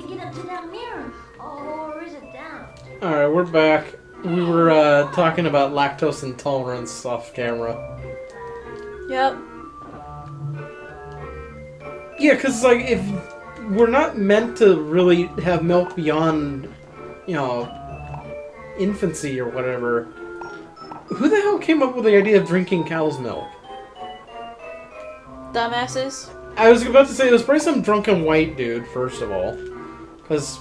to get up to that mirror. Or is it down? Alright, we're back. We were talking about lactose intolerance off camera. Yep. Yeah, because, like, if we're not meant to really have milk beyond, you know, infancy or whatever, who the hell came up with the idea of drinking cow's milk? Dumbasses. I was about to say, there's probably some drunken white dude, first of all. Because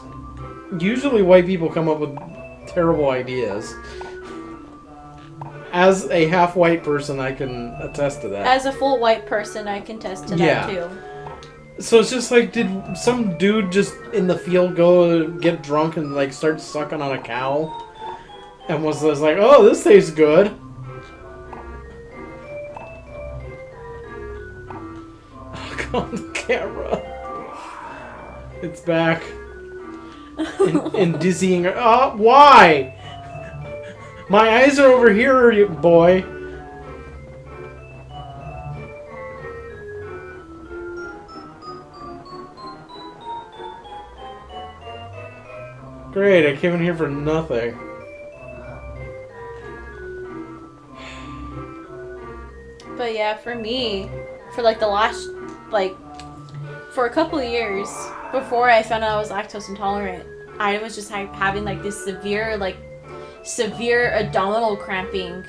usually white people come up with terrible ideas. As a half-white person, I can attest to that. As a full white person, I can attest to that, too. So it's just like, did some dude just in the field go get drunk and, like, start sucking on a cow? And was like, oh, this tastes good. Oh, God, the camera. It's back. And dizzying. Why? My eyes are over here, you boy. Great, I came in here for nothing. But yeah, for me, for like the last, like, for a couple of years before I found out I was lactose intolerant, I was just having like this severe abdominal cramping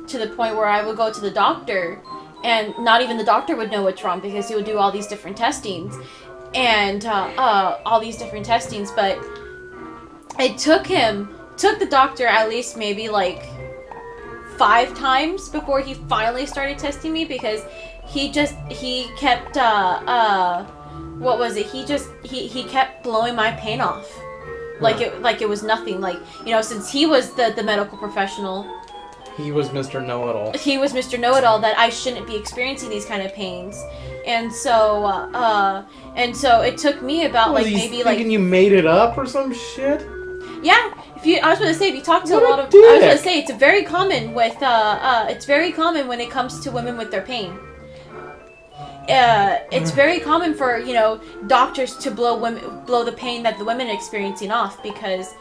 to the point where I would go to the doctor and not even the doctor would know what's wrong because he would do all these different testings and but it took the doctor at least maybe like 5 times before he finally started testing me because he kept what was it? He kept blowing my pain off. Like it was nothing. Like, you know, since he was the medical professional. He was Mr. Know-It-All. He was Mr. Know-It-All that I shouldn't be experiencing these kind of pains. And so it took me about like maybe like thinking you made it up or some shit? Yeah. I was going to say, if you talk to what a lot of... dick. I was going to say, it's very common with... it's very common when it comes to women with their pain. It's very common for, you know, doctors to blow the pain that the women are experiencing off because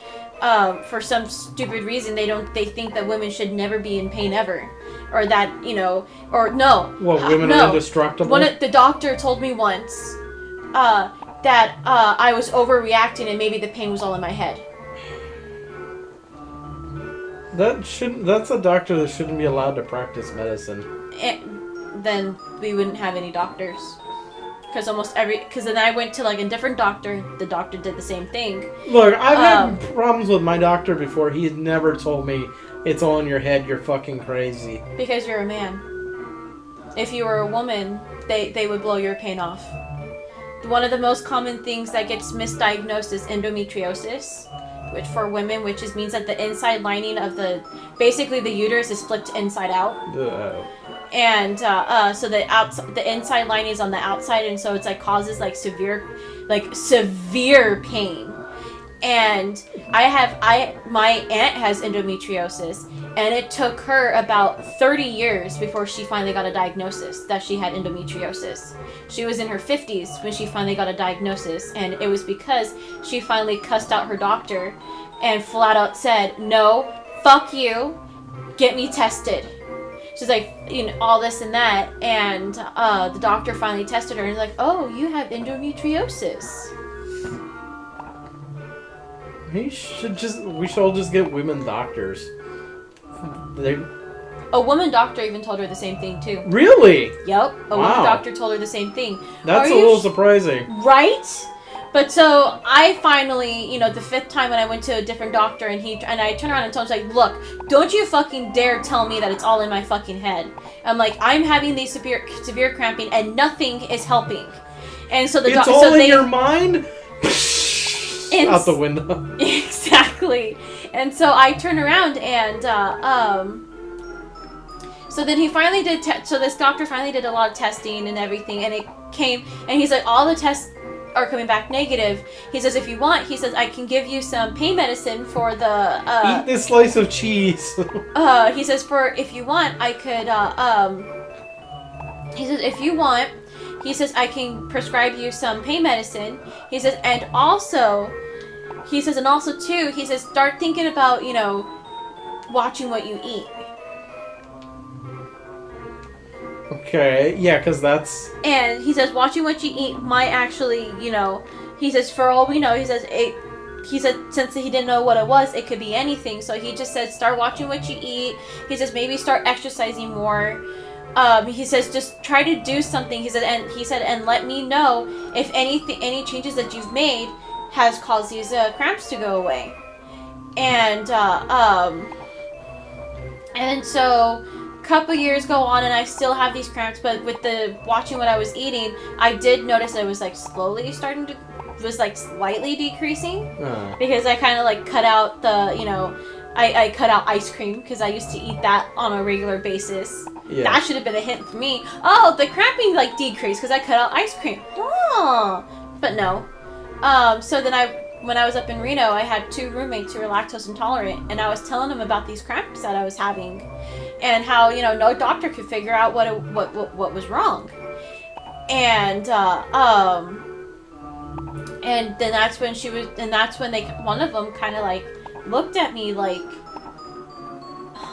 for some stupid reason they think that women should never be in pain ever. Or that, you know... Or no. What, women are indestructible? The doctor told me once that I was overreacting and maybe the pain was all in my head. That's a doctor that shouldn't be allowed to practice medicine. Then we wouldn't have any doctors. Because then I went to like a different doctor. The doctor did the same thing. Look, I've had problems with my doctor before. He's never told me it's all in your head, you're fucking crazy. Because you're a man. If you were a woman, they would blow your pain off. One of the most common things that gets misdiagnosed is endometriosis. Which for women, means that the inside lining of basically the uterus is flipped inside out. And so the inside lining is on the outside, and so it's like causes like severe pain. And my aunt has endometriosis, and it took her about 30 years before she finally got a diagnosis that she had endometriosis. She was in her 50s when she finally got a diagnosis, and it was because she finally cussed out her doctor and flat out said, "No, fuck you, get me tested." She's like, you know, all this and that, and the doctor finally tested her and was like, "Oh, you have endometriosis." We should all just get women doctors. A woman doctor even told her the same thing too. Really? Yep. A woman doctor told her the same thing. That's a little surprising. Right? But so I finally, you know, the 5th time when I went to a different doctor and I turned around and told him, like, "Look, don't you fucking dare tell me that it's all in my fucking head." I'm like, "I'm having these severe cramping and nothing is helping." And so it's all in your mind? Out the window. Exactly. And so I turned around and so then he finally did so this doctor finally did a lot of testing and everything, and it came, and he's like, "All the tests are coming back negative." He says, "If you want," he says, "I can give you some pain medicine for the eat this slice of cheese." He says, if you want, I could he says, "If you want," he says, I can prescribe you some pain medicine. He says, and also too, he says, start thinking about, watching what you eat. Okay, yeah, because that's... And he says, watching what you eat might actually, he says, for all we know, he said, since he didn't know what it was, it could be anything. So he just said, start watching what you eat. He says, maybe start exercising more. He says, just try to do something. He said, and let me know if any changes that you've made has caused these cramps to go away. And so a couple years go on, and I still have these cramps. But with the watching what I was eating, I did notice that it was like slowly slightly decreasing, because I kind of like cut out the, I cut out ice cream because I used to eat that on a regular basis. Yeah. That should have been a hint for me. Oh, the cramping like decreased because I cut out ice cream. Oh, but no. So then when I was up in Reno, I had 2 roommates who were lactose intolerant, and I was telling them about these cramps that I was having, and how no doctor could figure out what was wrong, and then that's when one of them kind of like looked at me like,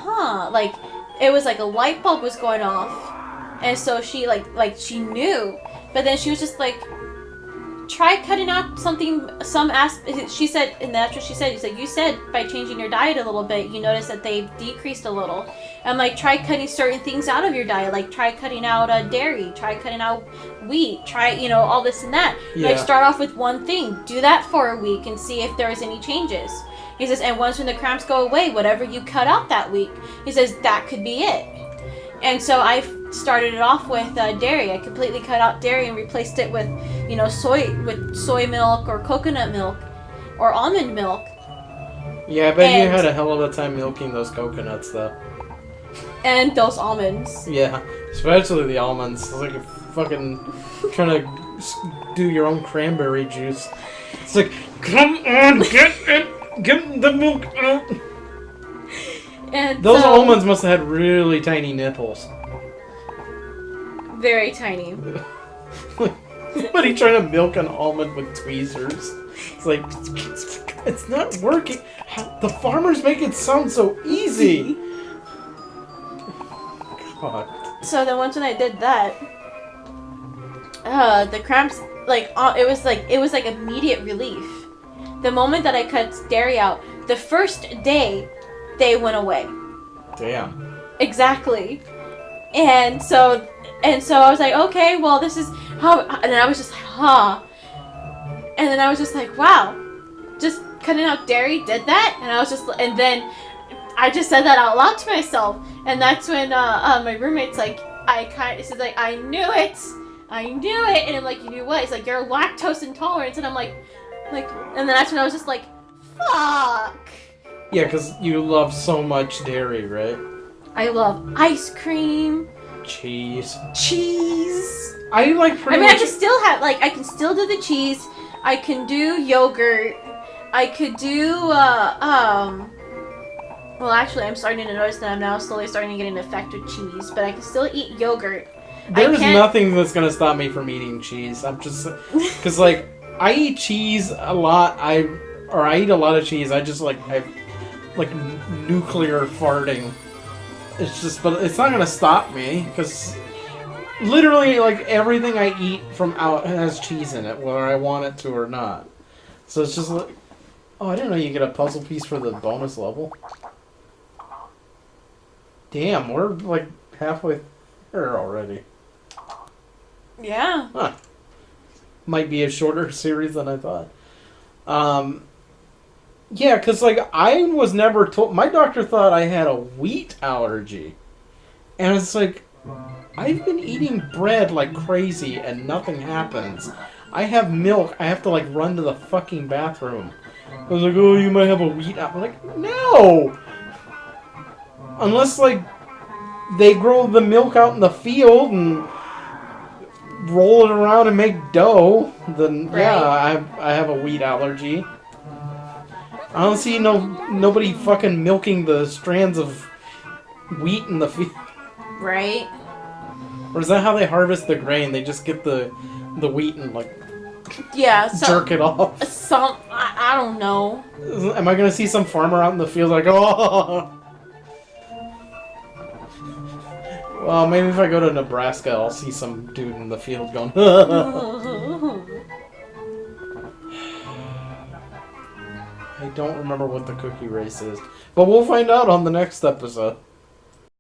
like it was like a light bulb was going off, and so she like she knew, but then she was just like, try cutting out she said, and that's what she said. She's like, you said by changing your diet a little bit, you notice that they've decreased a little. I'm like, try cutting certain things out of your diet, like try cutting out dairy, try cutting out wheat, try, all this and that. Yeah. Like, start off with one thing, do that for a week and see if there's any changes. He says, and once when the cramps go away, whatever you cut out that week, he says, that could be it. And so I started it off with dairy. I completely cut out dairy and replaced it with, soy milk or coconut milk or almond milk. Yeah, I bet you had a hell of a time milking those coconuts, though. And those almonds. Yeah, especially the almonds. It's like fucking trying to do your own cranberry juice. It's like, come on, get the milk out. And those almonds must have had really tiny nipples. Very tiny. Somebody trying to milk an almond with tweezers. It's like, it's not working. The farmers make it sound so easy. God. So then once when I did that, the cramps, it was like immediate relief. The moment that I cut dairy out, the first day, they went away. Damn. Exactly. And so I was like, okay, well, this is how, and then I was just like, and then I was just like, wow, just cutting out dairy did that? And then I just said that out loud to myself, and that's when my roommate's like, she's like, I knew it, and I'm like, you knew what? It's like, you're lactose intolerant, and I'm like, and then that's when I was just like, fuck. Yeah, because you love so much dairy, right? I love ice cream. Cheese. I like pretty much... I can still do the cheese. I can do yogurt. I could do, well, actually, I'm starting to notice that I'm now slowly starting to get an effect with cheese, but I can still eat yogurt. There's nothing that's going to stop me from eating cheese. I'm just... Because, I eat cheese a lot. I eat a lot of cheese. I just, nuclear farting. It's just, but it's not gonna stop me, because literally, everything I eat from out has cheese in it, whether I want it to or not. So it's just like, oh, I didn't know you get a puzzle piece for the bonus level. Damn, we're halfway there already. Yeah. Huh. Might be a shorter series than I thought. Yeah, because, I was never told... My doctor thought I had a wheat allergy. And it's like, I've been eating bread like crazy and nothing happens. I have milk. I have to, run to the fucking bathroom. I was like, oh, you might have a wheat allergy. I'm like, no! Unless, they grow the milk out in the field and roll it around and make dough, then, right. Yeah, I have a wheat allergy. I don't see nobody fucking milking the strands of wheat in the field. Right. Or is that how they harvest the grain? They just get the wheat and like Yeah, jerk it off. I don't know. Am I gonna see some farmer out in the field like, oh? Well, maybe if I go to Nebraska, I'll see some dude in the field going. I don't remember what the cookie race is, but we'll find out on the next episode.